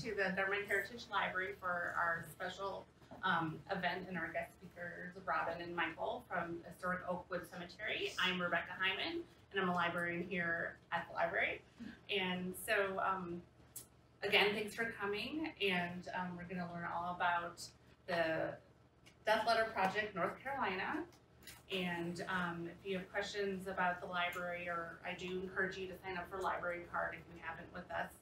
to the Government Heritage Library for our special event, and our guest speakers, Robin and Michael from Historic Oakwood Cemetery. I'm Rebecca Hyman, and I'm a librarian here at the library. And so, again, thanks for coming, and we're going to learn all about the Death Letter Project, North Carolina. And if you have questions about the library, or I do encourage you to sign up for a library card if you haven't with us.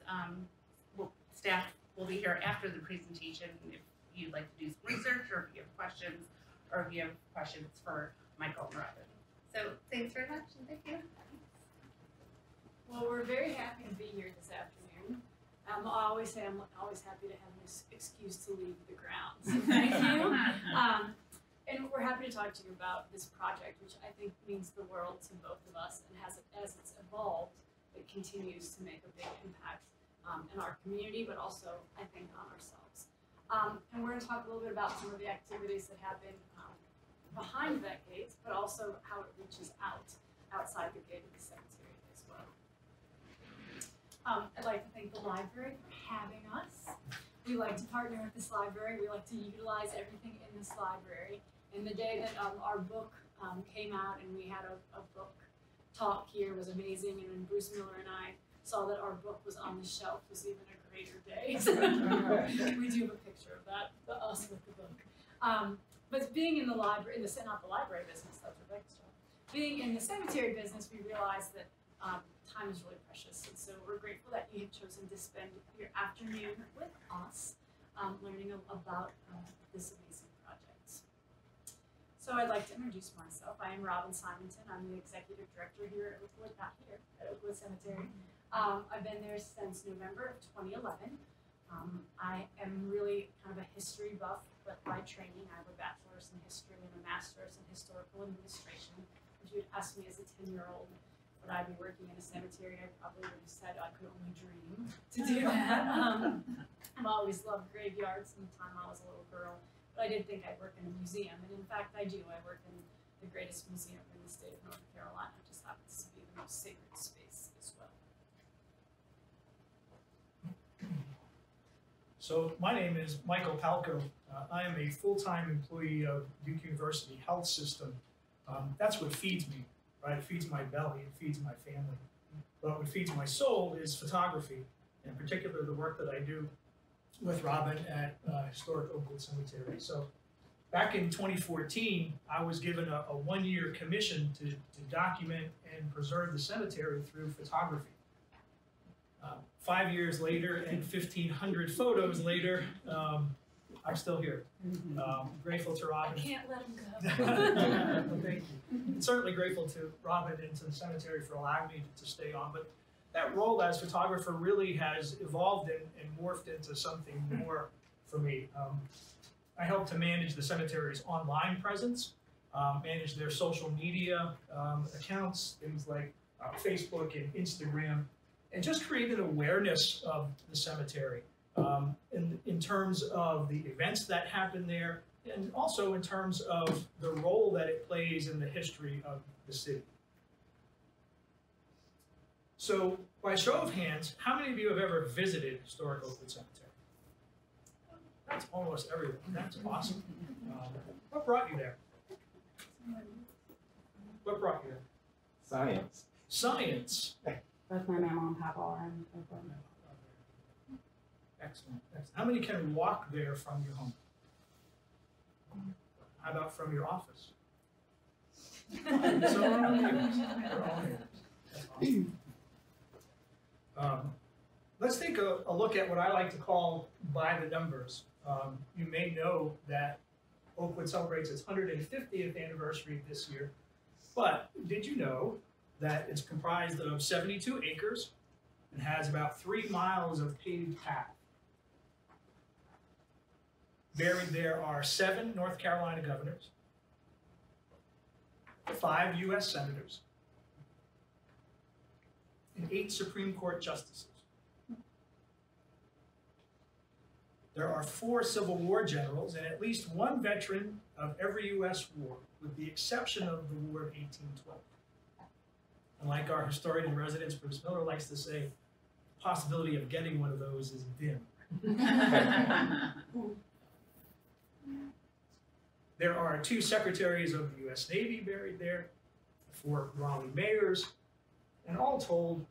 Staff will be here after the presentation if you'd like to do some research, or if you have questions, or if you have questions for Michael and Robin. So thanks very much, and thank you. Well, we're very happy to be here this afternoon. I always say I'm always happy to have an excuse to leave the grounds. So thank you. And we're happy to talk to you about this project, which I think means the world to both of us, and as it's evolved, it continues to make a big impact in our community, but also, I think, on ourselves. And we're going to talk a little bit about some of the activities that happen behind that gate, but also how it reaches outside the gate of the cemetery as well. I'd like to thank the library for having us. We like to partner with this library. We like to utilize everything in this library. And the day that our book came out and we had a book talk here was amazing. And when Bruce Miller and I saw that our book was on the shelf was even a greater day. So we do have a picture of that, us with the book. But being in the library, not the library business, that's Rebecca's job. Being in the cemetery business, we realized that time is really precious. And so we're grateful that you have chosen to spend your afternoon with us learning about this amazing project. So I'd like to introduce myself. I am Robin Simonton. I'm the executive director here at Oakwood Cemetery. I've been there since November of 2011. I am really kind of a history buff, but by training I have a bachelor's in history and a master's in historical administration. If you'd asked me as a 10-year-old would I be working in a cemetery, I probably would have said I could only dream to do that. I've always loved graveyards from the time I was a little girl, but I did think I'd work in a museum, and in fact I do. I work in the greatest museum in the state of North Carolina. It just happens to be the most sacred space as well. So my name is Michael Palko. I am a full-time employee of Duke University Health System. That's what feeds me, right? It feeds my belly, it feeds my family. But what feeds my soul is photography, in particular the work that I do with Robin at Historic Oakwood Cemetery. So back in 2014, I was given a one-year commission to document and preserve the cemetery through photography. 5 years later and 1,500 photos later, I'm still here. Grateful to Robin. I can't let him go. Well, thank you. And certainly grateful to Robin and to the cemetery for allowing me to stay on. But that role as photographer really has evolved and morphed into something more for me. I help to manage the cemetery's online presence, manage their social media accounts, things like Facebook and Instagram, and just create an awareness of the cemetery in terms of the events that happen there, and also in terms of the role that it plays in the history of the city. So, by show of hands, how many of you have ever visited Historic Oakwood Cemetery? That's almost everyone. That's awesome. What brought you there? What brought you there? Science. Science. Both my mama and papa are in Oakwood. Excellent. Excellent. How many can walk there from your home? How about from your office? So we're all neighbors. We're all neighbors. That's awesome. Let's take a look at what I like to call by the numbers. You may know that Oakwood celebrates its 150th anniversary this year, but did you know that it's comprised of 72 acres and has about 3 miles of paved path? Buried there are 7 North Carolina governors, 5 U.S. senators, and 8 Supreme Court justices. There are 4 Civil War generals and at least 1 veteran of every U.S. war, with the exception of the War of 1812. And like our historian in residence, Bruce Miller, likes to say, the possibility of getting one of those is dim. There are 2 secretaries of the U.S. Navy buried there, 4 Raleigh mayors, and all told,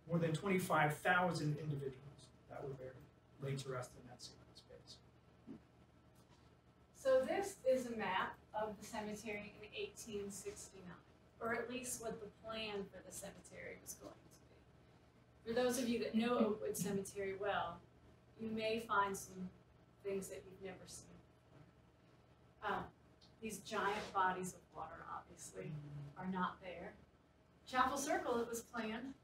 more than 25,000 individuals that were buried, laid to rest in that sacred space. So this is a map of the cemetery in 1869, or at least what the plan for the cemetery was going to be. For those of you that know Oakwood Cemetery well, you may find some things that you've never seen before. These giant bodies of water, obviously, are not there. Chapel Circle, it was planned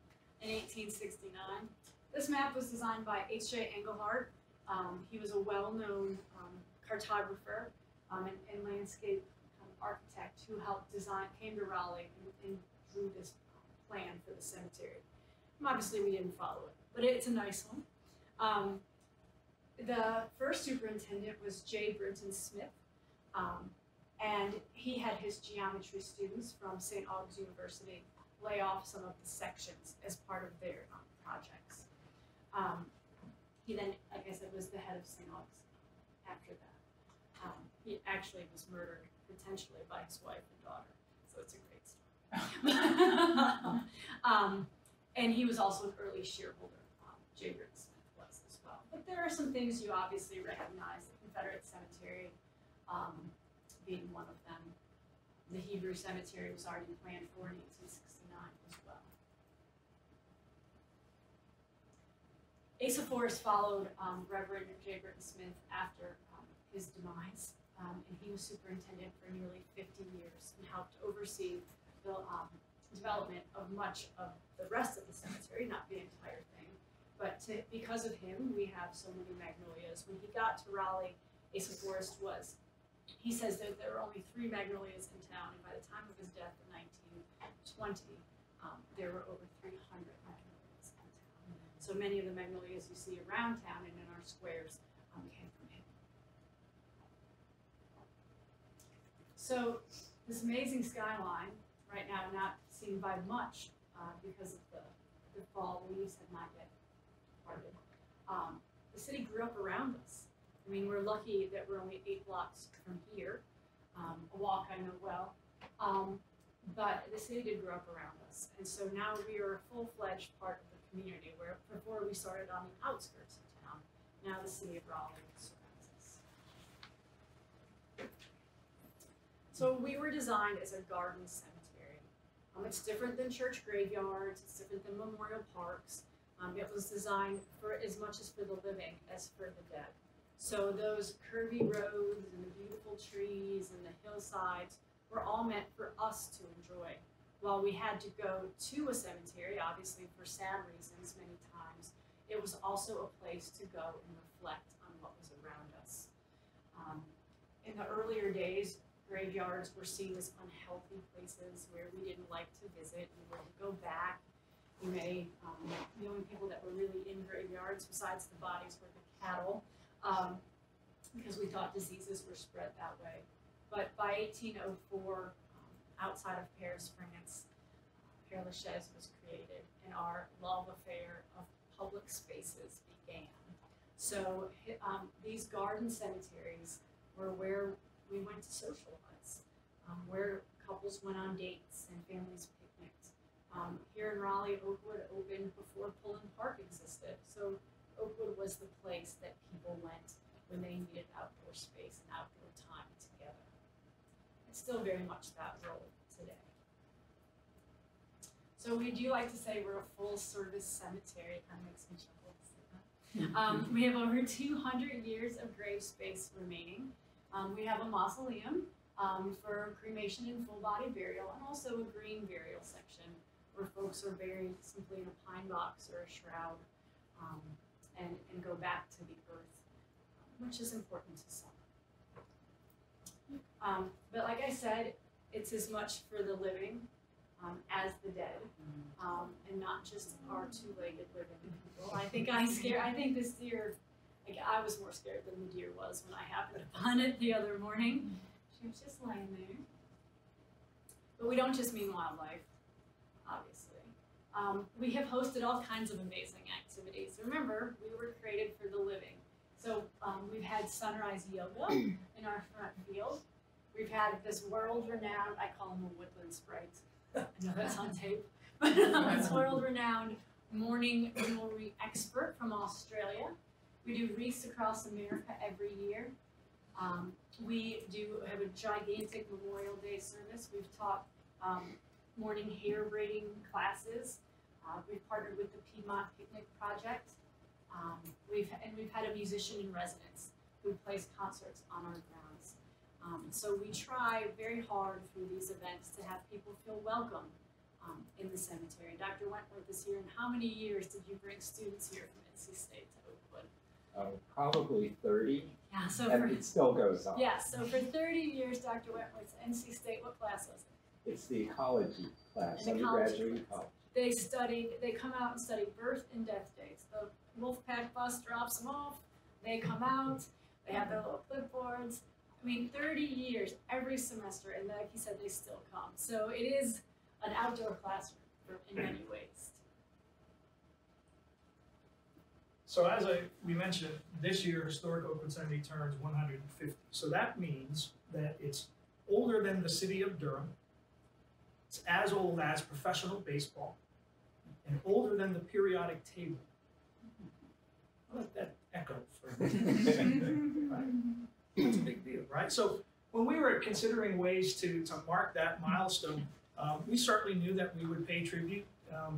in 1869. This map was designed by H.J. Engelhardt. He was a well-known cartographer and landscape architect who helped design, came to Raleigh and drew this plan for the cemetery. Obviously, we didn't follow it, but it's a nice one. The first superintendent was J. Brinton Smith, and he had his geometry students from St. Aug's University lay off some of the sections as part of their projects. He then, like I said, was the head of St. Aug's after that. He actually was murdered potentially by his wife and daughter, so it's a great story. And he was also an early shareholder. J. Brinton Smith was as well. But there are some things you obviously recognize. The Confederate Cemetery being one of them. The Hebrew Cemetery was already planned for in 1869 as well. Asa Forrest followed Reverend J. Brinton Smith after his demise, and he was superintendent for nearly 50 years and helped oversee the development of much of the rest of the cemetery, not the entire thing. But because of him, we have so many magnolias. When he got to Raleigh, Asa Forrest he says that there were only 3 magnolias in town, and by the time of his death in 1920, there were over 300 magnolias in town. So many of the magnolias you see around town and in our squares came from him. So this amazing skyline, right now not seen by much because of the fall leaves have not yet parted. The city grew up around us. I mean, we're lucky that we're only 8 blocks from here, a walk I know well, but the city did grow up around us. And so now we are a full-fledged part of the community, where before we started on the outskirts of town. Now the city of Raleigh surrounds us. So we were designed as a garden cemetery. It's different than church graveyards, it's different than memorial parks. It was designed for as much as for the living as for the dead. So those curvy roads and the beautiful trees and the hillsides were all meant for us to enjoy. While we had to go to a cemetery, obviously for sad reasons many times, it was also a place to go and reflect on what was around us. In the earlier days, graveyards were seen as unhealthy places where we didn't like to visit. We wouldn't go back. You may, the only people that were really in graveyards besides the bodies were the cattle, because we thought diseases were spread that way. But by 1804, outside of Paris, France, Père Lachaise was created, and our love affair of public spaces began. So these garden cemeteries were where we went to socialize, where couples went on dates and families picnicked. Here in Raleigh, Oakwood opened before Pullen Park existed. So Oakwood was the place that people went when they needed outdoor space and outdoor time together. It's still very much that role today. So we do like to say we're a full-service cemetery. It kind of makes me chuckle to say that. We have over 200 years of grave space remaining. We have a mausoleum for cremation and full-body burial, and also a green burial section where folks are buried simply in a pine box or a shroud and go back to the earth, which is important to some. But like I said, it's as much for the living as the dead, and not just our two-legged living people. I think this deer, like, I was more scared than the deer was when I happened upon it the other morning. She was just laying there. But we don't just mean wildlife, obviously. We have hosted all kinds of amazing activities. Remember, we were created for the living. So we've had sunrise yoga in our front field. We've had this world-renowned, I call him a woodland sprite. I know that's on tape. But this world-renowned morning jewelry expert from Australia. We do wreaths across America every year. We have a gigantic Memorial Day service. We've taught morning hair braiding classes. We've partnered with the Piedmont Picnic Project. We've had a musician in residence who plays concerts on our grounds. So we try very hard through these events to have people feel welcome in the cemetery. Dr. Wentworth is here, and how many years did you bring students here from NC State to Oakwood? Probably 30, Yeah, so and it still goes on. yeah, so for 30 years, Dr. Wentworth's NC State, what class was it? It's the ecology class, An ecology undergraduate class. ecology. They come out and study birth and death dates. The Wolfpack bus drops them off, they come out, they have their little clipboards. I mean, 30 years, every semester, and like you said, they still come. So it is an outdoor classroom in many ways. So as we mentioned, this year Historic Oakwood Cemetery turns 150. So that means that it's older than the city of Durham. It's as old as professional baseball, and older than the periodic table. I'll let that echo for a minute. Right? It's a big deal, right? So when we were considering ways to mark that milestone, we certainly knew that we would pay tribute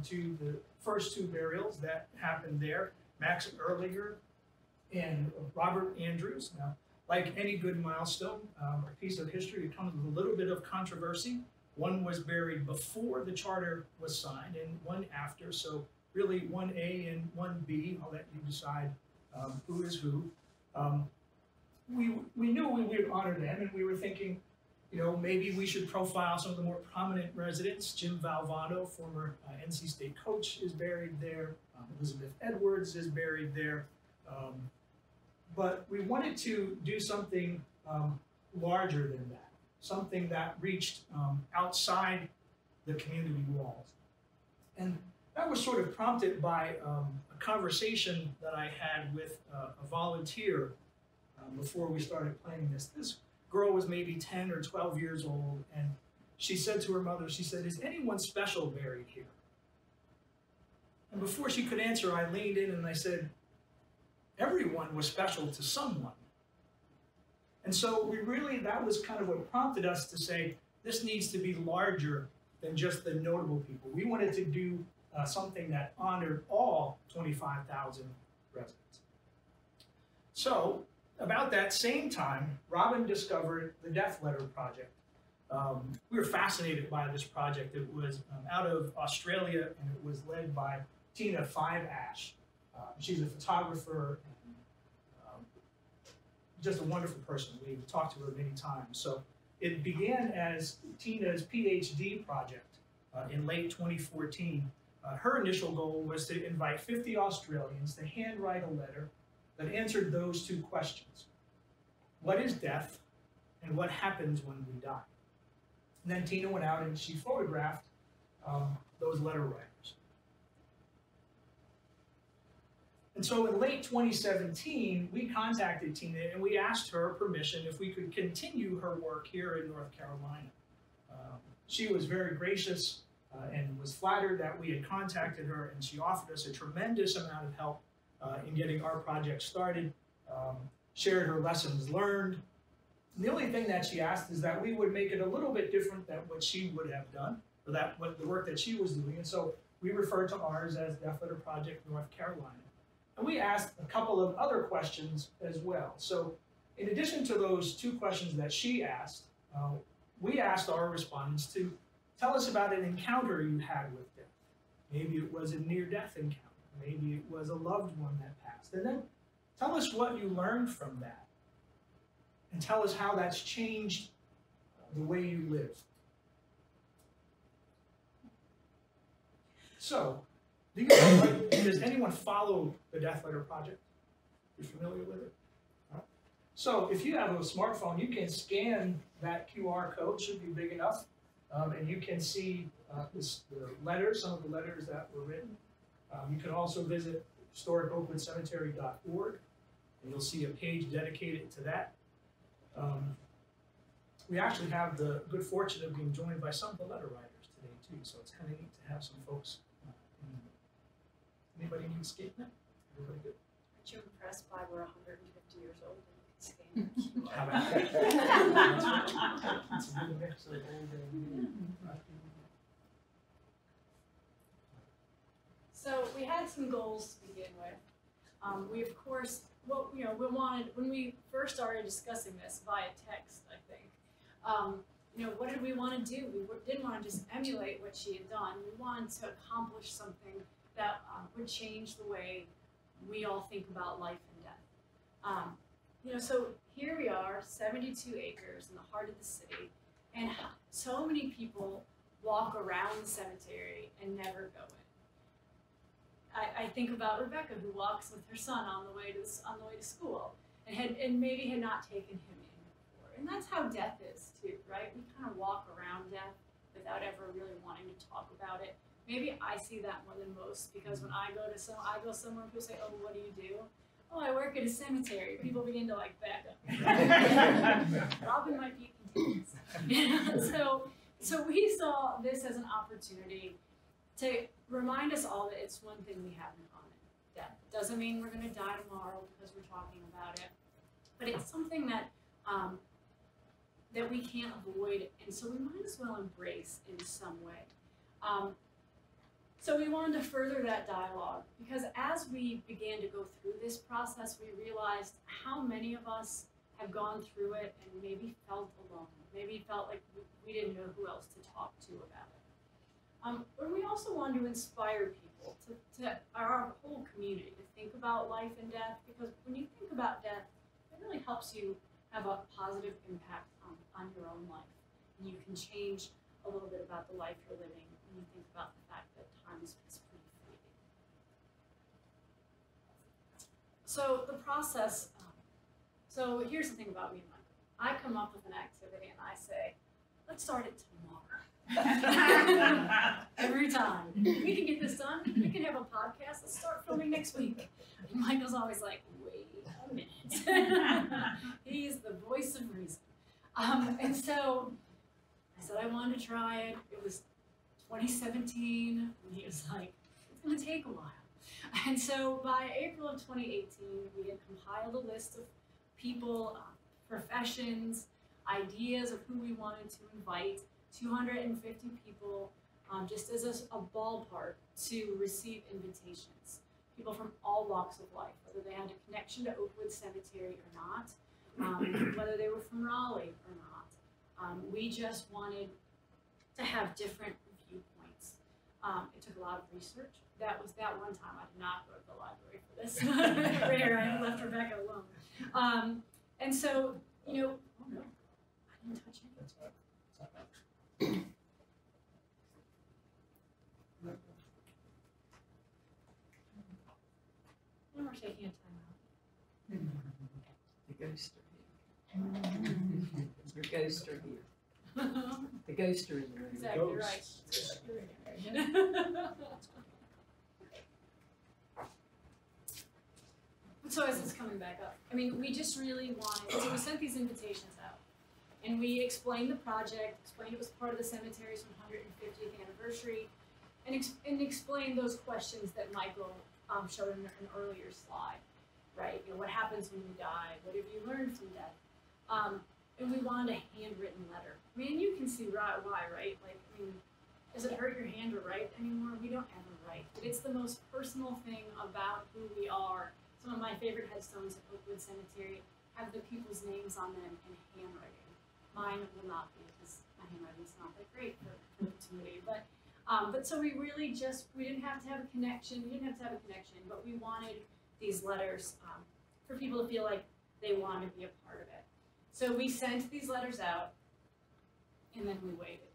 to the first two burials that happened there, Max Earliger and Robert Andrews. Now, like any good milestone, a piece of history, it comes with a little bit of controversy. One was buried before the charter was signed and one after, so really 1A and 1B, I'll let you decide who is who. We knew we would honor them, and we were thinking, you know, maybe we should profile some of the more prominent residents. Jim Valvano, former NC State coach, is buried there. Elizabeth Edwards is buried there. But we wanted to do something larger than that, something that reached outside the community walls. And that was sort of prompted by a conversation that I had with a volunteer before we started planning this. This girl was maybe 10 or 12 years old, and she said to her mother, she said, "Is anyone special buried here?" And before she could answer, I leaned in and I said, everyone was special to someone. And so that was kind of what prompted us to say, this needs to be larger than just the notable people. We wanted to do something that honored all 25,000 residents. So about that same time, Robin discovered the Death Letter Project. We were fascinated by this project. It was out of Australia, and it was led by Tina Five Ash. She's a photographer and just a wonderful person. We've talked to her many times. So it began as Tina's PhD project in late 2014. Her initial goal was to invite 50 Australians to handwrite a letter that answered those two questions. What is death, and what happens when we die? And then Tina went out and she photographed those letter writers. And so in late 2017, we contacted Tina and we asked her permission if we could continue her work here in North Carolina. She was very gracious and was flattered that we had contacted her, and she offered us a tremendous amount of help in getting our project started, shared her lessons learned. And the only thing that she asked is that we would make it a little bit different than what she would have done, or the work that she was doing. And so we referred to ours as Death Letter Project North Carolina. And we asked a couple of other questions as well. So in addition to those two questions that she asked, we asked our respondents to tell us about an encounter you had with death. Maybe it was a near-death encounter. Maybe it was a loved one that passed. And then tell us what you learned from that. And tell us how that's changed the way you live. So, does anyone follow the Death Letter Project? You're familiar with it? Right. So if you have a smartphone, you can scan that QR code, should be big enough, And you can see the letters, some of the letters that were written. You can also visit historicoakwoodcemetery.org, and you'll see a page dedicated to that. We actually have the good fortune of being joined by some of the letter writers today too, so it's kind of neat to have some folks. Anybody need to skate net? Everybody good? Aren't you impressed by we're 150 years old and you can How about that? It's a good mix of old and new. So we had some goals to begin with. We of course, we wanted when we first started discussing this via text, I think. What did we want to do? We didn't want to just emulate what she had done. We wanted to accomplish something that would change the way we all think about life and death. So here we are, 72 acres in the heart of the city, and so many people walk around the cemetery and never go in. I think about Rebecca, who walks with her son on the way to school, and maybe had not taken him in before. And that's how death is too, right? We kind of walk around death without ever really wanting to talk about it. Maybe I see that more than most, because when I go somewhere and people say, "Oh, what do you do?" "Oh, I work at a cemetery." People begin to back up. Robin might be contagious. So we saw this as an opportunity to remind us all that it's one thing we have in common. Death doesn't mean we're going to die tomorrow because we're talking about it, but it's something that that we can't avoid, and so we might as well embrace in some way. So we wanted to further that dialogue, because as we began to go through this process, we realized how many of us have gone through it and maybe felt alone, maybe felt like we didn't know who else to talk to about it. But we also wanted to inspire people, to our whole community, to think about life and death, because when you think about death, it really helps you have a positive impact on your own life. And you can change a little bit about the life you're living when you think about the fact that time is pretty fleeting. So the process, so here's the thing about me and Michael. I come up with an activity and I say, let's start it tomorrow. Every time. We can get this done. We can have a podcast. Let's start filming next week. And Michael's always like, wait a minute. He's the voice of reason. And so I said I wanted to try it. It was 2017. And he was like, it's going to take a while. And so by April of 2018, we had compiled a list of people, professions, ideas of who we wanted to invite, 250 people, just as a ballpark to receive invitations. People from all walks of life, whether they had a connection to Oakwood Cemetery or not, whether they were from Raleigh or not. We just wanted to have different viewpoints. It took a lot of research. That was that one time I did not go to the library for this. Rare, I left Rebecca alone. And so, oh no, I didn't touch it. That's right. It's not bad. When we're taking a time The ghosts are here. The ghosts are here. The ghosts are in the room. Exactly Ghosts. right. So as it's coming back up, I mean, we just really wanted, so we sent these invitations out, and we explained the project, explained it was part of the cemetery's 150th anniversary, and explained those questions that Michael showed in an earlier slide, right? What happens when you die? What have you learned from death? And we wanted a handwritten letter. I mean, you can see why, right? Does it hurt your hand to write anymore? We don't ever write, but it's the most personal thing about who we are. Some of my favorite headstones at Oakwood Cemetery have the people's names on them in handwriting. Mine will not be, because my handwriting is not that great for perpetuity. But so we really we didn't have to have a connection. We didn't have to have a connection, but we wanted these letters for people to feel like they wanted to be a part of it. So we sent these letters out, and then we waited.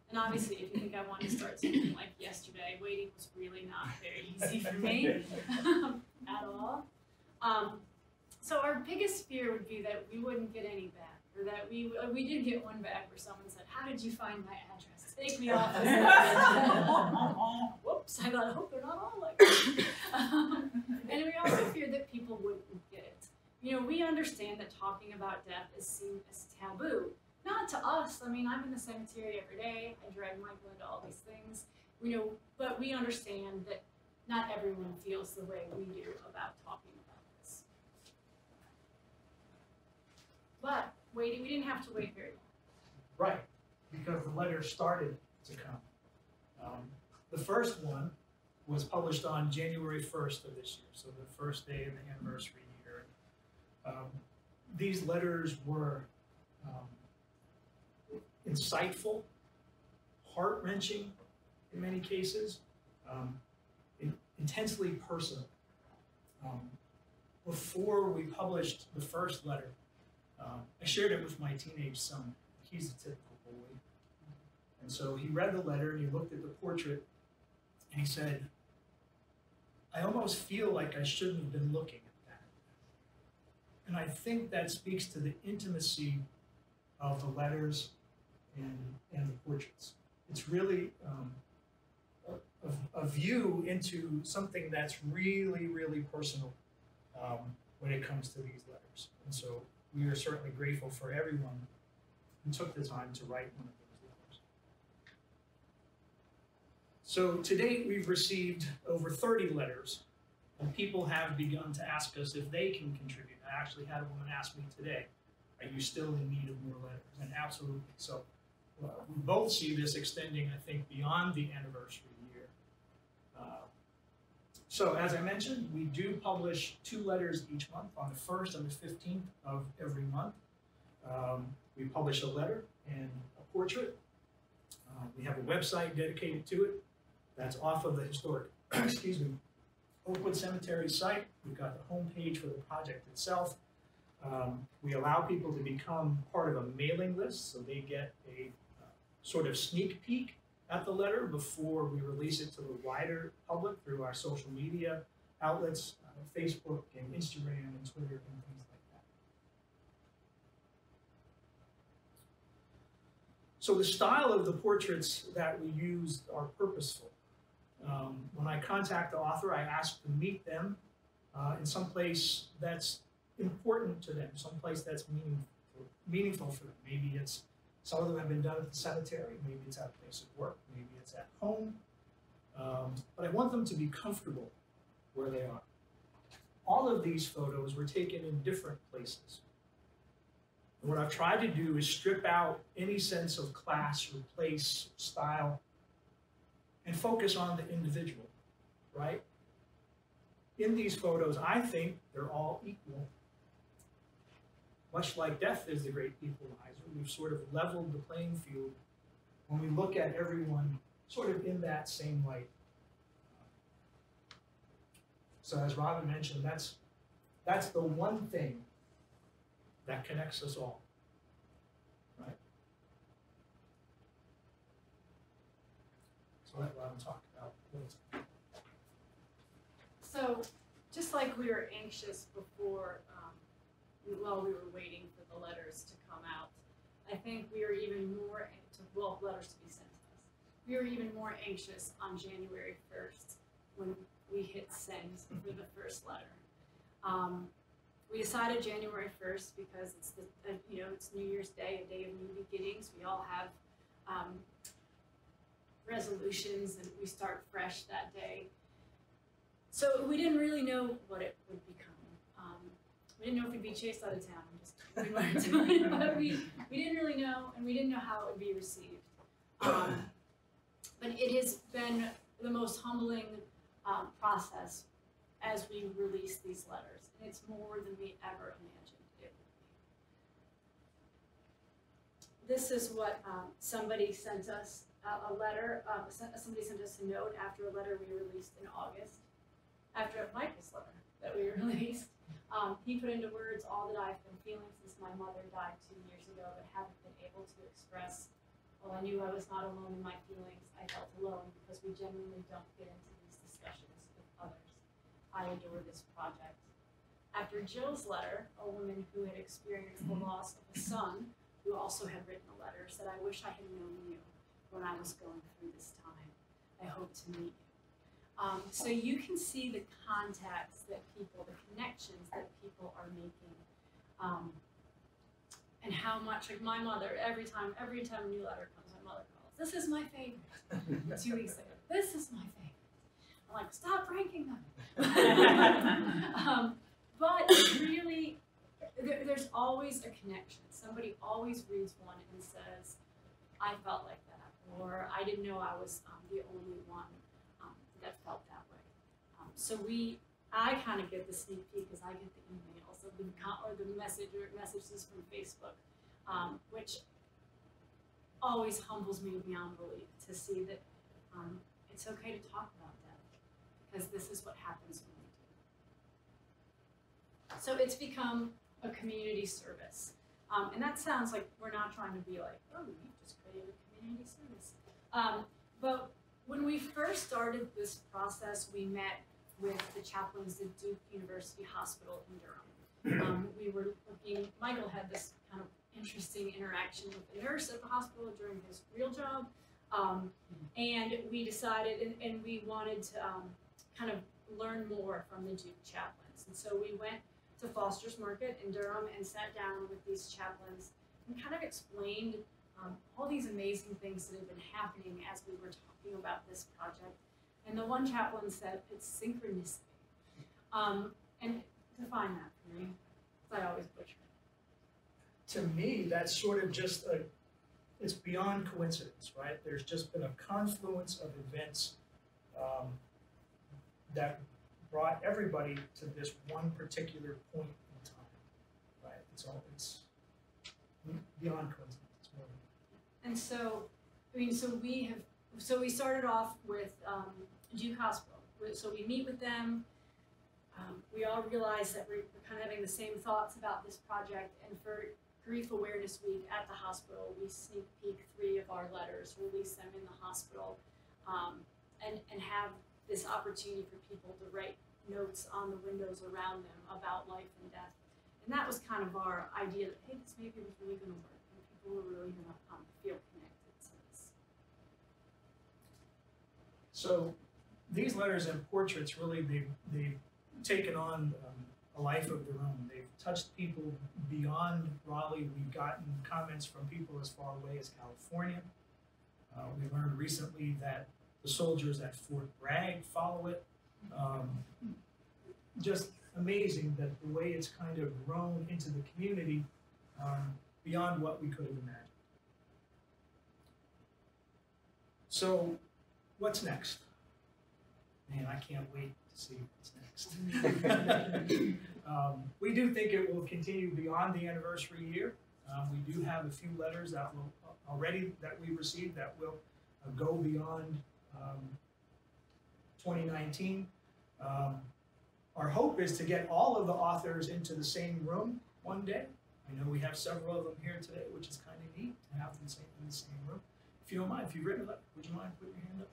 And obviously, if you think I wanted to start something like yesterday, waiting was really not very easy for me at all. So our biggest fear would be that we wouldn't get any back. or that we did get one back where someone said, "How did you find my address? Take me off this." Whoops! I thought, I hope they're not all like that. And we also feared that people wouldn't get it. You know, we understand that talking about death is seen as taboo. Not to us. I mean, I'm in the cemetery every day. I drag Michael into all these things. You know, but we understand that not everyone feels the way we do about talking about this. But we didn't have to wait very long. Right, because the letters started to come. The first one was published on January 1st of this year, so the first day of the anniversary year. These letters were insightful, heart-wrenching in many cases, intensely personal. Before we published the first letter, I shared it with my teenage son. He's a typical boy. And so he read the letter and he looked at the portrait and he said, "I almost feel like I shouldn't have been looking at that." And I think that speaks to the intimacy of the letters and the portraits. It's really a view into something that's really, really personal when it comes to these letters. And so we are certainly grateful for everyone who took the time to write one of those letters. So to date, we've received over 30 letters, and people have begun to ask us if they can contribute. I actually had a woman ask me today, "Are you still in need of more letters?" And absolutely. So we both see this extending, I think, beyond the anniversary year. So as I mentioned, we do publish 2 letters each month on the 1st and the 15th of every month. We publish a letter and a portrait. We have a website dedicated to it. That's off of the Historic Oakwood Cemetery site. We've got the homepage for the project itself. We allow people to become part of a mailing list, so they get a sort of sneak peek at the letter before we release it to the wider public through our social media outlets, Facebook and Instagram and Twitter and things like that. So the style of the portraits that we used are purposeful. When I contact the author, I ask to meet them in some place that's important to them, some place that's meaningful for them. Maybe it's, some of them have been done at the cemetery, maybe it's at a place of work, maybe it's at home. But I want them to be comfortable where they are. All of these photos were taken in different places. And what I've tried to do is strip out any sense of class or place, style, and focus on the individual, right? In these photos, I think they're all equal. Much like death is the great equalizer, we've sort of leveled the playing field when we look at everyone sort of in that same light. So as Robin mentioned, that's the one thing that connects us all, right? So let Robin talk about those. So just like we were anxious before, while we were waiting for the letters to come out, I think we were even more, letters to be sent to us. We were even more anxious on January 1st when we hit send for the first letter. We decided January 1st because it's it's New Year's Day, a day of new beginnings. We all have resolutions and we start fresh that day. So we didn't really know what it would become. We didn't know if we'd be chased out of town. But we didn't really know, and we didn't know how it would be received. But it has been the most humbling process as we release these letters, and it's more than we ever imagined it would be. This is what somebody sent us a letter. Somebody sent us a note after a letter we released in August, after Michael's letter that we released. He put into words all that I've been feeling since my mother died 2 years ago, but haven't been able to express. While I knew I was not alone in my feelings, I felt alone because we genuinely don't get into these discussions with others. I adore this project. after Jill's letter, a woman who had experienced the loss of a son, who also had written a letter, said, "I wish I had known you when I was going through this time. I hope to meet you." So you can see the contacts that people, the connections that people are making, and how much, like my mother, every time a new letter comes, my mother calls, "This is my favorite." 2 weeks later, "This is my favorite." I'm like, "Stop ranking them." But really, there's always a connection. Somebody always reads one and says, "I felt like that," or "I didn't know I was the only one that felt that way." I kind of get the sneak peek as I get the emails or the messages from Facebook, which always humbles me beyond belief to see that it's okay to talk about that, because this is what happens when we do. So it's become a community service. And that sounds like we're not trying to be like, "Oh, we just created a community service." But when we first started this process, we met with the chaplains at Duke University Hospital in Durham. We were looking, Michael had this kind of interesting interaction with the nurse at the hospital during his real job. And we decided, and we wanted to kind of learn more from the Duke chaplains. And so we went to Foster's Market in Durham and sat down with these chaplains and kind of explained all these amazing things that have been happening as we were talking about this project. And the one chaplain said, "It's synchronicity." And define that for me, because I always butcher it. To me, that's sort of just it's beyond coincidence, right? There's just been a confluence of events that brought everybody to this one particular point in time, right? It's beyond coincidence. It's more than And so, we started off with Duke Hospital. So we meet with them. We all realize that we're kind of having the same thoughts about this project. And for Grief Awareness Week at the hospital, we sneak peek 3 of our letters, release them in the hospital, and have this opportunity for people to write notes on the windows around them about life and death. And that was kind of our idea that, hey, this maybe was really going to work, and people were really going to feel connected to this. So these letters and portraits, really, they've taken on a life of their own. They've touched people beyond Raleigh. We've gotten comments from people as far away as California. We learned recently that the soldiers at Fort Bragg follow it. Just amazing that the way it's kind of grown into the community beyond what we could have imagined. So what's next? Man, I can't wait to see what's next. We do think it will continue beyond the anniversary year. We do have a few letters that will that we received that will go beyond 2019. Our hope is to get all of the authors into the same room one day. I know we have several of them here today, which is kind of neat to have them in the same room. If you don't mind, if you've written a letter, would you mind putting your hand up?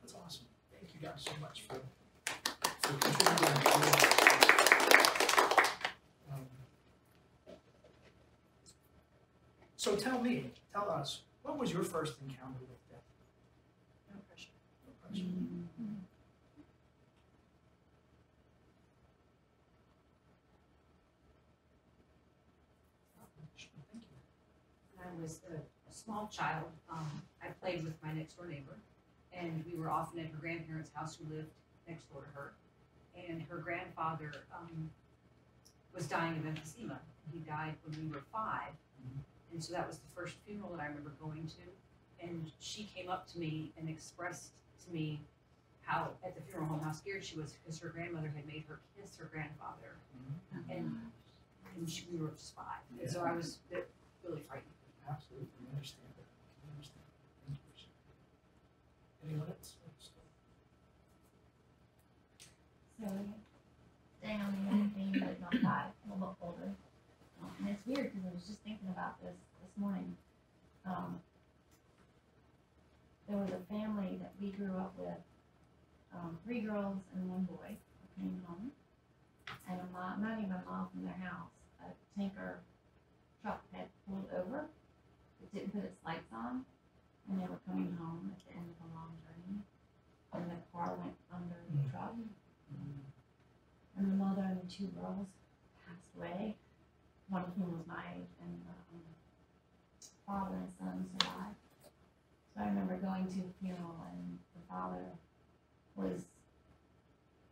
That's awesome. Thank you guys so much for contributing. So tell us, what was your first encounter with death? No pressure. No pressure. Thank you. When I was a small child, I played with my next door neighbor, and we were often at her grandparents' house who lived next door to her. And her grandfather was dying of emphysema. He died when we were 5. And so that was the first funeral that I remember going to. And she came up to me and expressed to me how, at the funeral home, how scared she was because her grandmother had made her kiss her grandfather. And we were just 5. And so I was really frightened. Absolutely, I understand that. I understand. Thank you for sharing. Anyone else? So, staying on the other theme, but not 5, a little bit older. And it's weird because I was just thinking about this morning. There was a family that we grew up with, 3 girls and 1 boy who came home. and not even a mile from their house, a tanker truck had pulled over. It didn't put its lights on, and they were coming home at the end of a long journey, and the car went under the truck. And the mother and the 2 girls passed away. One of whom was my age, and the father and son survived. So I remember going to the funeral, and the father was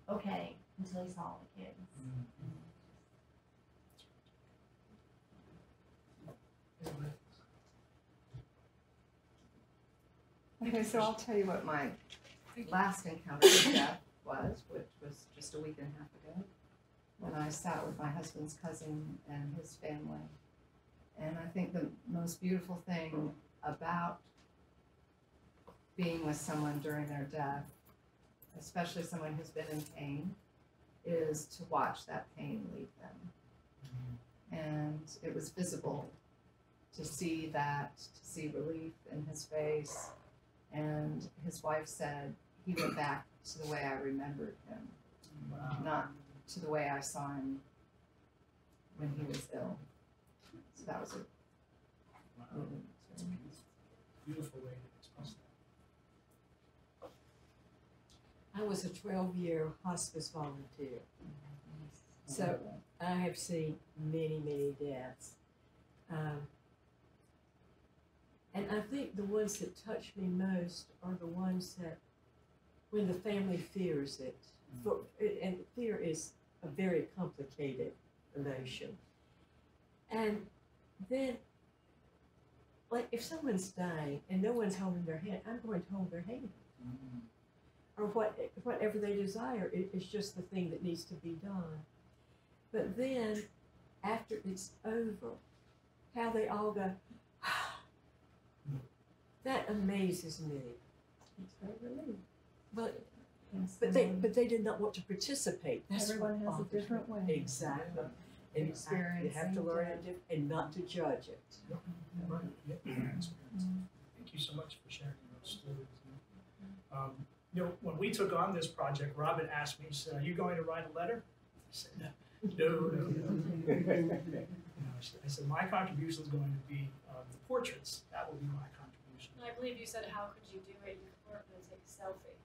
okay until he saw the kids. Okay, so I'll tell you what my last encounter with death was, which was just a week and a half ago, when I sat with my husband's cousin and his family. And I think the most beautiful thing about being with someone during their death, especially someone who's been in pain, is to watch that pain leave them. And it was visible to see that, to see relief in his face. And his wife said he went back to the way I remembered him, not to the way I saw him when he was ill. So that was a moving experience. Beautiful way to express that. I was a 12-year hospice volunteer, so I have seen many, many deaths. And I think the ones that touch me most are the ones that, when the family fears it, and fear is a very complicated emotion. And then, like, if someone's dying and no one's holding their hand, I'm going to hold their hand. Or whatever they desire, it's just the thing that needs to be done. But then, after it's over, how they all go, that amazes me. It's very relief. But they did not want to participate. That's Everyone what has a bothers me. different way. Exactly. And you have to learn it and not to judge it. Right. Thank you so much for sharing those stories. You know, when we took on this project, Robin asked me, he said, "Are you going to write a letter?" I said, no. I said, my contribution is going to be the portraits. That will be my contribution. And I believe you said, how could you do it? You weren't going to take a selfie.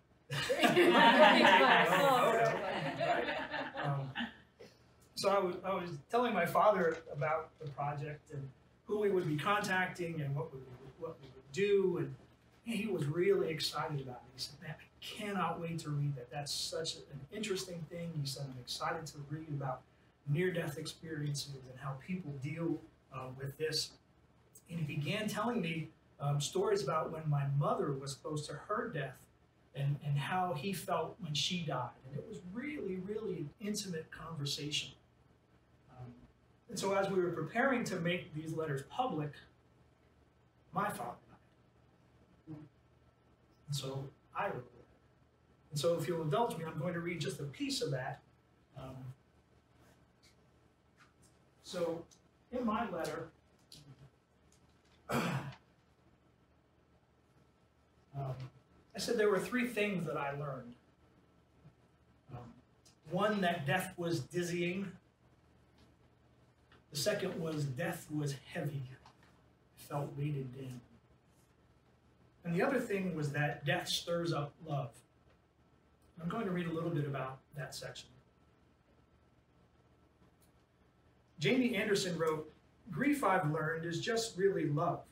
So I was telling my father about the project and who we would be contacting and what we would do, and he was really excited about it. He said, "Man, I cannot wait to read that. That's such an interesting thing." He said, "I'm excited to read about near-death experiences and how people deal with this." And he began telling me stories about when my mother was close to her death and how he felt when she died. And it was really, really an intimate conversation. And so as we were preparing to make these letters public, my father died. And so I wrote a letter. And so if you'll indulge me, I'm going to read just a piece of that. So in my letter, I said there were 3 things that I learned. One, that death was dizzying. The second was death was heavy. I felt weighted down. And the other thing was that death stirs up love. I'm going to read a little bit about that section. Jamie Anderson wrote, "Grief, I've learned, is just really love.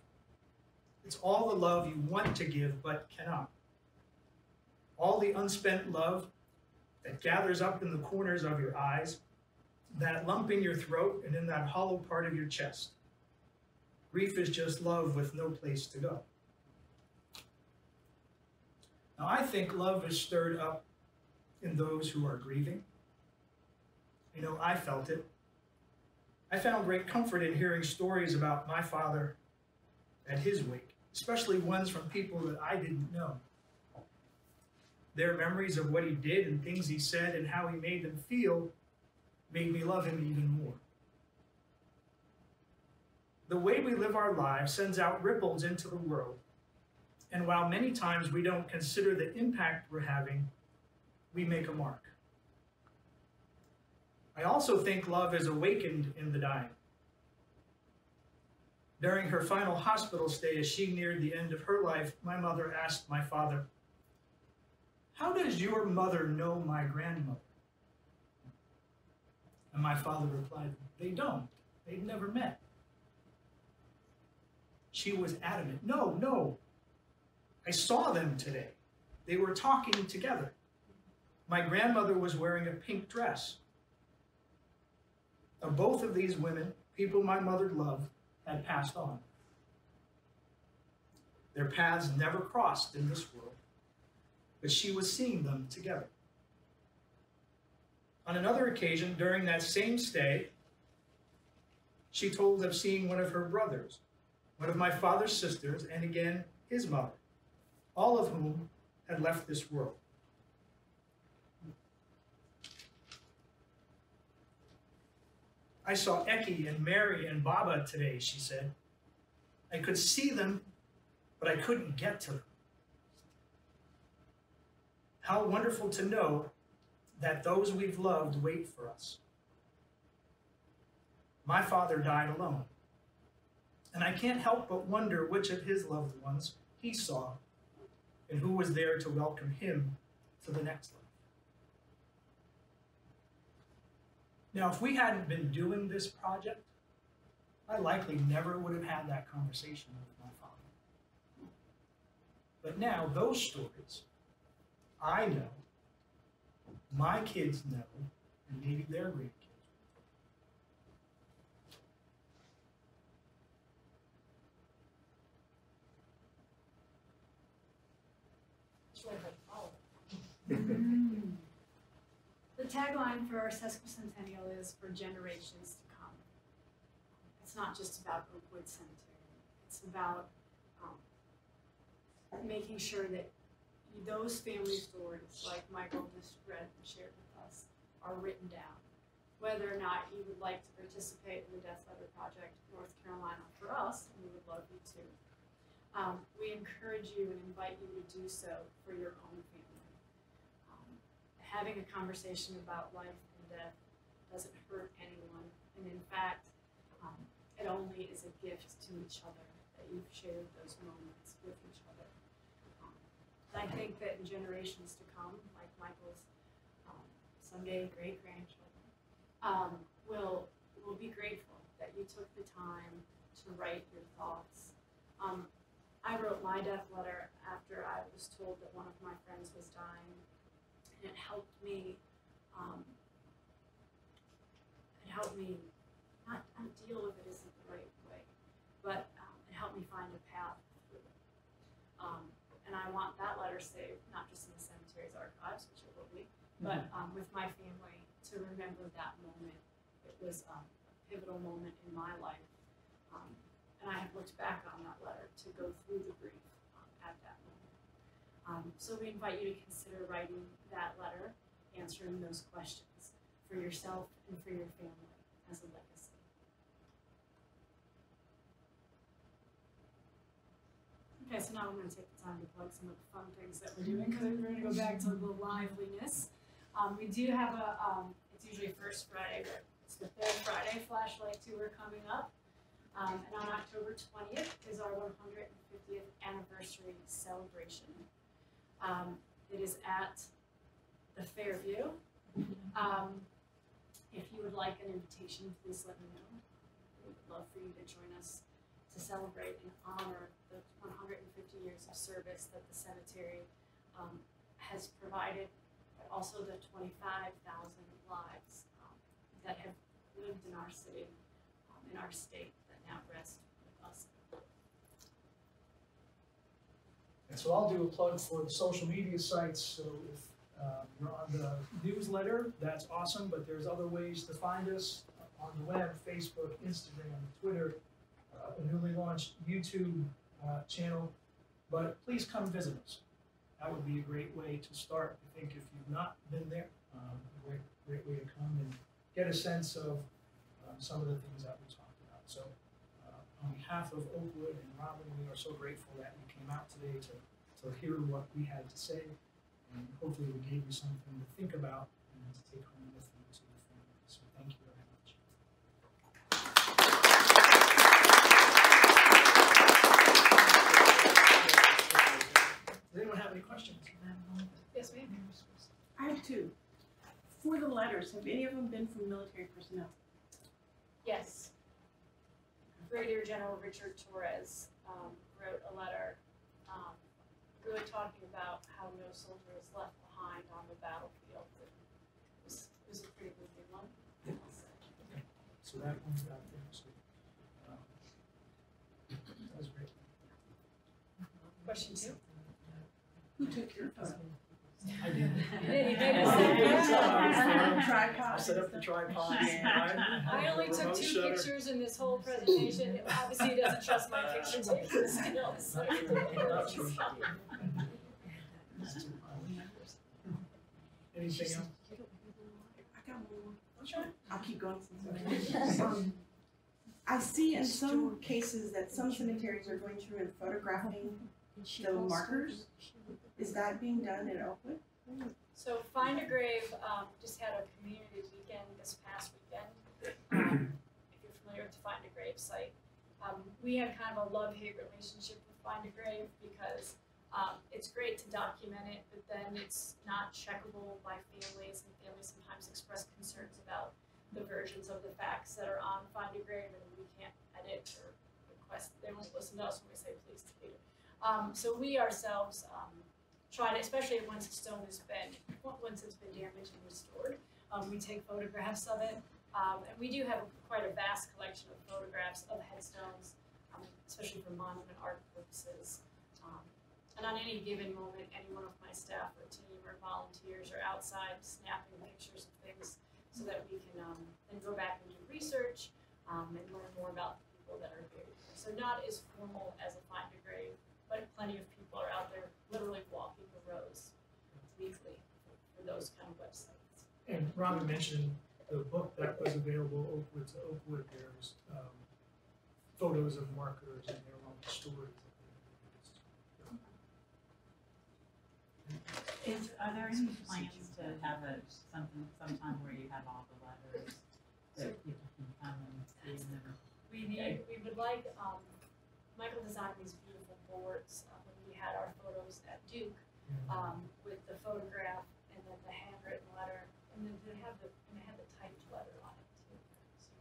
It's all the love you want to give but cannot. All the unspent love that gathers up in the corners of your eyes, that lump in your throat and in that hollow part of your chest. Grief is just love with no place to go." Now, I think love is stirred up in those who are grieving. You know, I felt it. I found great comfort in hearing stories about my father at his wake, especially ones from people that I didn't know. Their memories of what he did and things he said and how he made them feel made me love him even more. The way we live our lives sends out ripples into the world, and while many times we don't consider the impact we're having, we make a mark. I also think love is awakened in the dying. During her final hospital stay, as she neared the end of her life, my mother asked my father, "How does your mother know my grandmother?" And my father replied, "They don't. They've never met." She was adamant. No, I saw them today. They were talking together. My grandmother was wearing a pink dress. Now, both of these women, people my mother loved, had passed on. Their paths never crossed in this world, but she was seeing them together. On another occasion, during that same stay, she told of seeing one of her brothers, one of my father's sisters, and again, his mother, all of whom had left this world. "I saw Eki and Mary and Baba today," she said. "I could see them, but I couldn't get to them. How wonderful to know that those we've loved wait for us." My father died alone, and I can't help but wonder which of his loved ones he saw and who was there to welcome him to the next life. Now, if we hadn't been doing this project, I likely never would have had that conversation with my father. But now, those stories, I know, my kids know, and maybe their grandkids. The tagline for our sesquicentennial is "for generations to come." It's not just about Oakwood Cemetery. It's about making sure that those family stories, like Michael just read and shared with us, are written down. Whether or not you would like to participate in the Death Letter Project North Carolina for us, and we would love you to. We encourage you and invite you to do so for your own family. Having a conversation about life and death doesn't hurt anyone, and in fact, it only is a gift to each other that you've shared those moments with each other. I think that in generations to come, like Michael's someday great-grandchildren, will be grateful that you took the time to write your thoughts. I wrote my death letter after I was told that one of my friends was dying. And it helped me not deal with it isn't the right way, but it helped me find a path through it. And I want that letter saved, not just in the cemetery's archives, which it will be, but with my family to remember that moment. It was a pivotal moment in my life. And I have looked back on that letter to go through the grief at that moment. So we invite you to consider writing that letter, answering those questions for yourself and for your family as a legacy. Okay, so now I'm going to take the time to plug some of the fun things that we're doing, because we're going to go back to the liveliness. We do have it's usually first Friday, but it's the third Friday flashlight tour coming up. And on October 20th is our 150th anniversary celebration. It is at the Fairview. If you would like an invitation, please let me know. We would love for you to join us to celebrate and honor the 150 years of service that the cemetery has provided, but also the 25,000 lives that have lived in our city, in our state, that now rest with us. And so I'll do a plug for the social media sites. So if you're on the newsletter, that's awesome, but there's other ways to find us on the web: Facebook, Instagram, Twitter, a newly launched YouTube channel. But please come visit us. That would be a great way to start. I think if you've not been there, a great way to come and get a sense of some of the things that we talked about. So on behalf of Oakwood and Raleigh, we are so grateful that you came out today to hear what we had to say, and hopefully we gave you something to think about and to take home with you to the family. So Thank you very much. Does anyone have any questions? Yes, ma'am. I have two. For the letters, have any of them been from military personnel? Yes. Brigadier General Richard Torres wrote a letter really talking about how no soldier is left behind on the battlefield. It was a pretty moving one, I'll say. So that one's out there. So, that was great. Question 2? Who took your photo? I did. Tripod. I set up the tripod. I only took 2 pictures in this whole presentation. Obviously, he doesn't trust my picture taking skills. So Anything else? I got one more. Sure. I'll keep going. I see in some cases that some cemeteries are going through and photographing the markers. Is that being done in Oakwood? So Find a Grave just had a community weekend this past weekend. If you're familiar with the Find a Grave site, we had kind of a love-hate relationship with Find a Grave because it's great to document it, but then it's not checkable by families, and families sometimes express concerns about the versions of the facts that are on Find a Grave, and we can't edit or request. They won't listen to us when we say please delete it. So we ourselves try to, especially once it's been damaged and restored, we take photographs of it, and we do have quite a vast collection of photographs of headstones, especially for monument art purposes. And on any given moment, any one of my staff or team or volunteers are outside snapping pictures of things so that we can then go back and do research and learn more about the people that are buried here. So not as formal as a Find a Grave, but plenty of people are out there literally walking the rows weekly for those kind of websites. And Robin mentioned the book that was available, Oakwood to Oakwood. There's photos of markers and their own stories. Are there any plans to have sometime where you have all the letters that people can come and see them? We would like, Michael designed these beautiful boards when we had our photos at Duke with the photograph and then the handwritten letter, and then they had the typed letter on it too. So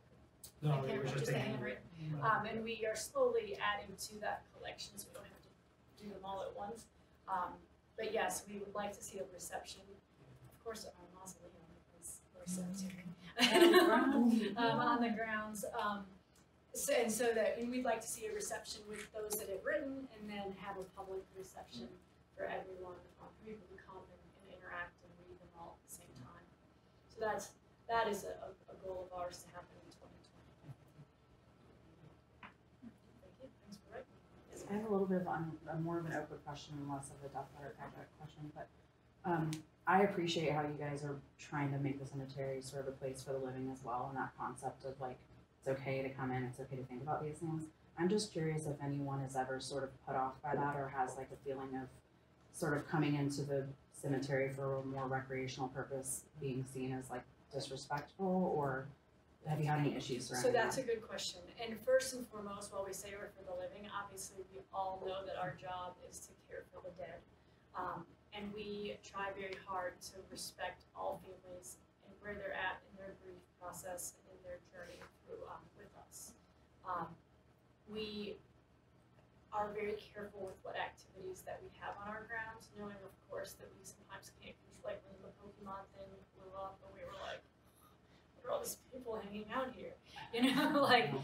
No, I can't it was remember, just just a the handwritten. And we are slowly adding to that collection, so we don't have to do them all at once. But yes, we would like to see a reception. Of course, our mausoleum is our cemetery on the grounds. And we'd like to see a reception with those that have written, and then have a public reception for everyone who can come and interact and read them all at the same time. So that is a goal of ours to happen in 2020. Thank you. Thanks for writing. I have a little bit of more of an Oakwood question and less of a Death Letter project question, but I appreciate how you guys are trying to make the cemetery sort of a place for the living as well, and that concept of like, it's okay to come in, it's okay to think about these things. I'm just curious if anyone is ever sort of put off by that or has like a feeling of sort of coming into the cemetery for a more recreational purpose being seen as like disrespectful, or have you had any issues surrounding that? So that's a good question. And first and foremost, while we say we're for the living, obviously we all know that our job is to care for the dead. And we try very hard to respect all families and where they're at in their grief process and in their journey through with us. We are very careful with what activities that we have on our grounds, knowing of course that we sometimes can't control, like when the Pokemon thing blew up and we were like, what are all these people hanging out here? You know, like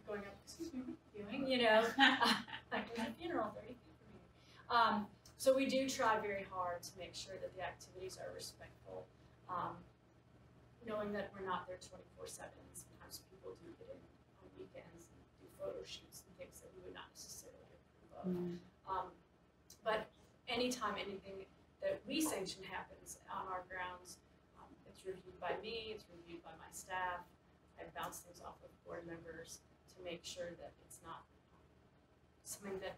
going up, excuse me, what are you doing? You know, like there's a funeral 30 feet from here. So we do try very hard to make sure that the activities are respectful, knowing that we're not there 24/7. Sometimes people do get in on weekends and do photo shoots and things that we would not necessarily approve of. But anytime anything that we sanction happens on our grounds, it's reviewed by me, it's reviewed by my staff. I bounce things off of board members to make sure that it's not something that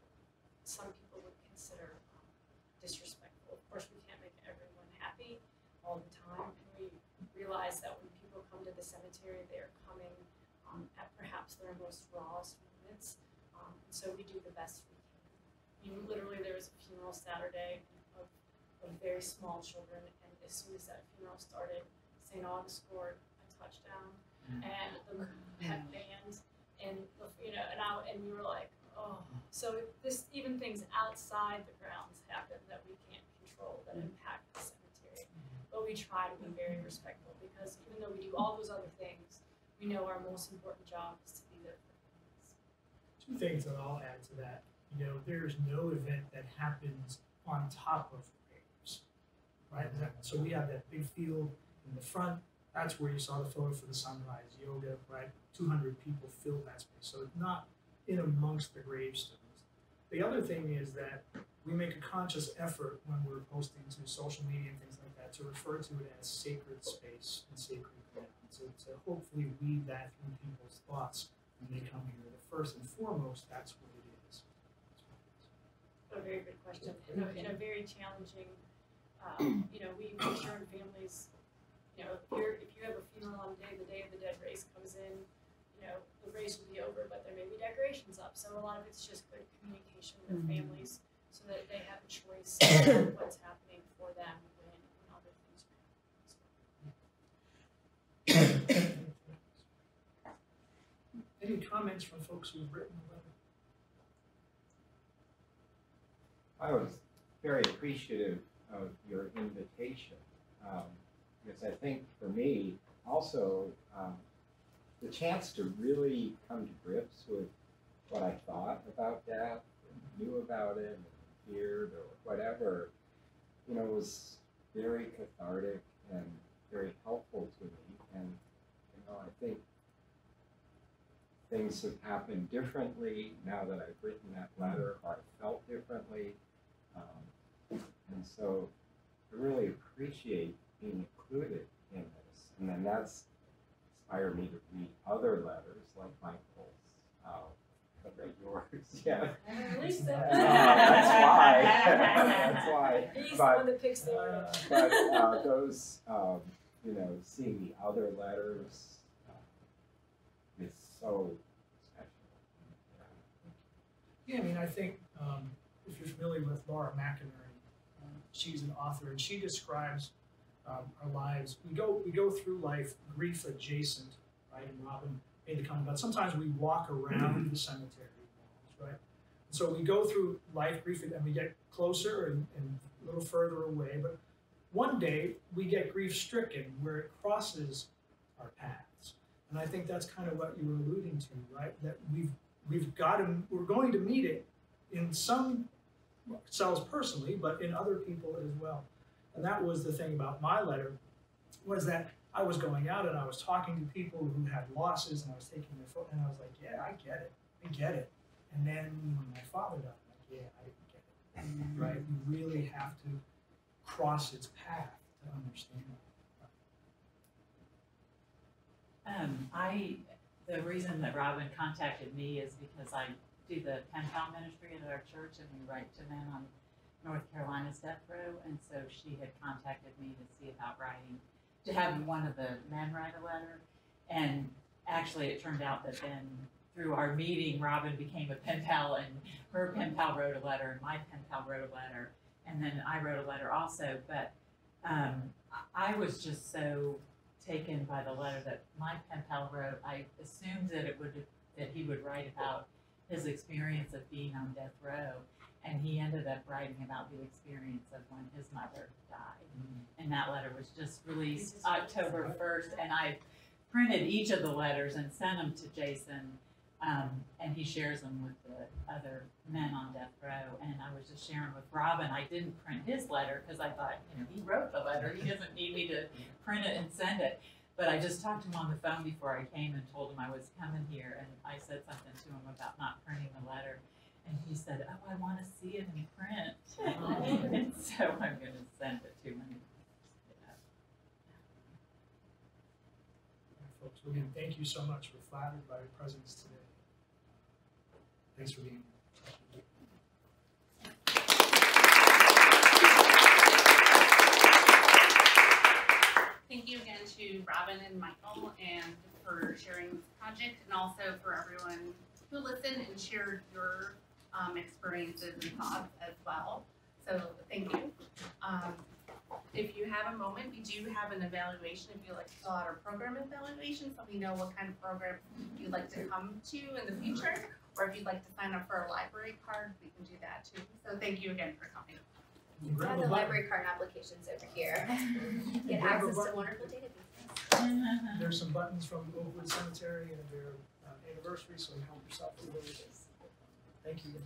some people would consider disrespectful. Of course, we can't make everyone happy all the time, and we realize that when people come come to the cemetery, they are coming at perhaps their most rawest moments. And so we do the best we can. I mean, literally, there was a funeral Saturday of very small children, and as soon as that funeral started, St. August scored a touchdown, and the pep band, and and we were like, oh. So even things outside the grounds happen that we can't control that impact the cemetery. But we try to be very respectful, because even though we do all those other things, we know our most important job is to be there for families. Two things that I'll add to that. There's no event that happens on top of graves, right? So we have that big field in the front. That's where you saw the photo for the sunrise yoga, right? 200 people filled that space. So it's not in amongst the gravestones. The other thing is that we make a conscious effort when we're posting to social media and things like that to refer to it as sacred space and sacred ground. So to hopefully weave that through people's thoughts when they come here. The first and foremost, that's what it is. A very good question. In a very challenging, we make sure in families, if you have a funeral on the day of the dead race comes in, the race will be over, but there may be decorations up. So a lot of it's just good communication with families, so that they have a choice of what's happening for them when other things are happening as well. Any comments from folks who've written the letter? I was very appreciative of your invitation, because I think for me also the chance to really come to grips with what I thought about death and knew about it and feared or whatever, was very cathartic and very helpful to me. And I think things have happened differently now that I've written that letter, or I felt differently. And so I really appreciate being included in this. And then that's inspired me to read other letters like Michael's, but like yours, yeah. At least that's why. That's why. He's the one that picks the but those, seeing the other letters is so special. Yeah, I mean, I think if you're familiar with Laura McInerney, she's an author, and she describes our lives. We go through life grief adjacent, right? And Robin made the comment about sometimes we walk around the cemetery walls, right? So we go through life grief, and we get closer and a little further away. But one day we get grief stricken, where it crosses our paths. And I think that's kind of what you were alluding to, right? That we're going to meet it in some selves personally, but in other people as well. And that was the thing about my letter, was that I was going out and I was talking to people who had losses, and I was taking their photo, and I was like, yeah, I get it. And then when my father died, I'm like, yeah, I didn't get it, right? You really have to cross its path to understand it. The reason that Robin contacted me is because I do the pen pal ministry at our church, and we write to men on North Carolina's death row, and so she had contacted me to see about to have one of the men write a letter. And actually it turned out that then through our meeting, Robin became a pen pal, and her pen pal wrote a letter, and my pen pal wrote a letter, and then I wrote a letter also. But I was just so taken by the letter that my pen pal wrote. I assumed that he would write about his experience of being on death row, and he ended up writing about the experience of when his mother died. And that letter was just released October 1st, and I printed each of the letters and sent them to Jason, and he shares them with the other men on death row. And I was just sharing with Robin, I didn't print his letter because I thought, he wrote the letter, he doesn't need me to print it and send it. But I just talked to him on the phone before I came and told him I was coming here, and I said something to him about not printing the letter. And he said, oh, I want to see it in print. And so I'm going to send it to him. Folks, again, thank you so much. We're flattered by your presence today. Thanks for being here. Thank you again to Robin and Michael also for everyone who listened and shared your experiences and thoughts as well. So thank you. If you have a moment, we do have an evaluation if you'd like to fill out our program evaluation, so we know what kind of programs you'd like to come to in the future, or if you'd like to sign up for a library card, we can do that too. So thank you again for coming. Grab a The button. library card applications over here. Get Grab a access to button. wonderful databases. There's some buttons from Oakwood Cemetery and their anniversary, so help yourself to those. Thank you.